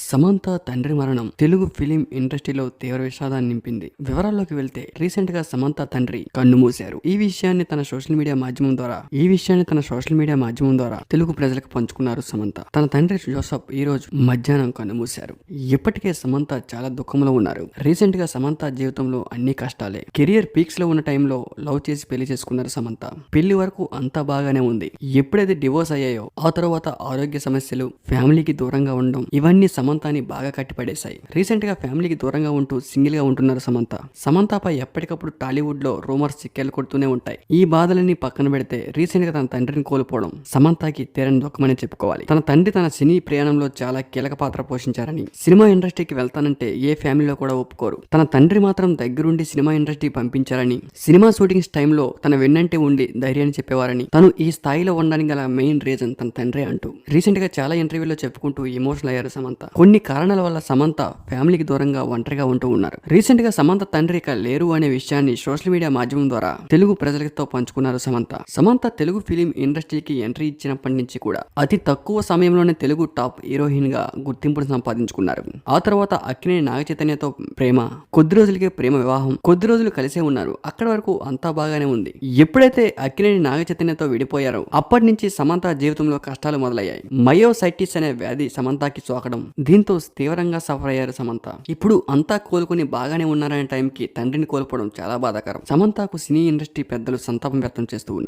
సమంత తండ్రి మరణం తెలుగు ఫిలిం ఇండస్ట్రీలో తీవ్ర విషాదాన్ని నింపింది. వివరాల్లోకి వెళ్తే రీసెంట్ గా సమంత తండ్రి కన్నుమూశారు. ఈ విషయాన్ని తన సోషల్ మీడియా మాధ్యమం ద్వారా తెలుగు ప్రజలకు పంచుకున్నారు సమంత. తన తండ్రి జోసఫ్ ఈ రోజు మధ్యాహ్నం కన్నుమూశారు. ఇప్పటికే సమంత చాలా దుఃఖంలో ఉన్నారు. రీసెంట్ గా సమంత జీవితంలో అన్ని కష్టాలే. కెరియర్ పీక్స్ లో ఉన్న టైంలో లవ్ చేసి పెళ్లి చేసుకున్నారు సమంత. పెళ్లి వరకు అంతా బాగానే ఉంది. ఎప్పుడైతే డివోర్స్ అయ్యాయో ఆ తర్వాత ఆరోగ్య సమస్యలు, ఫ్యామిలీకి దూరంగా ఉండడం ఇవన్నీ సమంతని బాగా కట్టిపడేశాయి. రీసెంట్ గా ఫ్యామిలీకి దూరంగా ఉంటూ సింగిల్ గా ఉంటున్నారు సమంత. సమంతపై ఎప్పటికప్పుడు టాలీవుడ్ లో రూమర్స్ చిక్కెలు కొడుతూనే ఉంటాయి. ఈ బాధలన్నీ పక్కన పెడితే రీసెంట్ గా తన తండ్రిని కోల్పోవడం సమంతకి తీరని దుఃఖమని చెప్పుకోవాలి. తన తండ్రి తన సినీ ప్రయాణంలో చాలా కీలక పాత్ర పోషించారని, సినిమా ఇండస్ట్రీకి వెళ్తానంటే ఏ ఫ్యామిలీలో కూడా ఒప్పుకోరు. తన తండ్రి మాత్రం దగ్గరుండి సినిమా ఇండస్ట్రీకి పంపించారని, సినిమా షూటింగ్స్ టైంలో తన వెన్నంటే ఉండి ధైర్యాన్ని చెప్పేవారని, తను ఈ స్థాయిలో ఉండడానికి గల మెయిన్ రీజన్ తన తండ్రే అంటూ రీసెంట్ గా చాలా ఇంటర్వ్యూలో చెప్పుకుంటూ ఎమోషనల్ అయ్యారు సమంత. కొన్ని కారణాల వల్ల సమంత ఫ్యామిలీకి దూరంగా ఒంటరిగా ఉంటూ ఉన్నారు. రీసెంట్ గా సమంత తండ్రి ఇక లేరు అనే విషయాన్ని సోషల్ మీడియా మాధ్యమం ద్వారా తెలుగు ప్రజలతో పంచుకున్నారు సమంత. సమంత తెలుగు ఫిలిం ఇండస్ట్రీకి ఎంట్రీ ఇచ్చినప్పటి నుంచి కూడా అతి తక్కువ సమయంలోనే తెలుగు టాప్ హీరోయిన్ గా గుర్తింపును సంపాదించుకున్నారు. ఆ తర్వాత అక్కినేని నాగచైతన్యతో ప్రేమ, కొద్ది రోజులకే ప్రేమ వివాహం, కొద్ది రోజులు కలిసే ఉన్నారు. అక్కడి వరకు అంతా బాగానే ఉంది. ఎప్పుడైతే అక్కినేని నాగచైతన్యతో విడిపోయారో అప్పటి నుంచి సమంత జీవితంలో కష్టాలు మొదలయ్యాయి. మయోసైటిస్ అనే వ్యాధి సమంతకి సోకడం, దీంతో తీవ్రంగా సఫర్ అయ్యారు సమంత. ఇప్పుడు అంతా కోలుకుని బాగానే ఉన్నారనే టైంకి తండ్రిని కోల్పోవడం చాలా బాధాకరం. సమంతకు సినీ ఇండస్ట్రీ పెద్దలు సంతాపం వ్యక్తం చేస్తూ ఉన్నారు.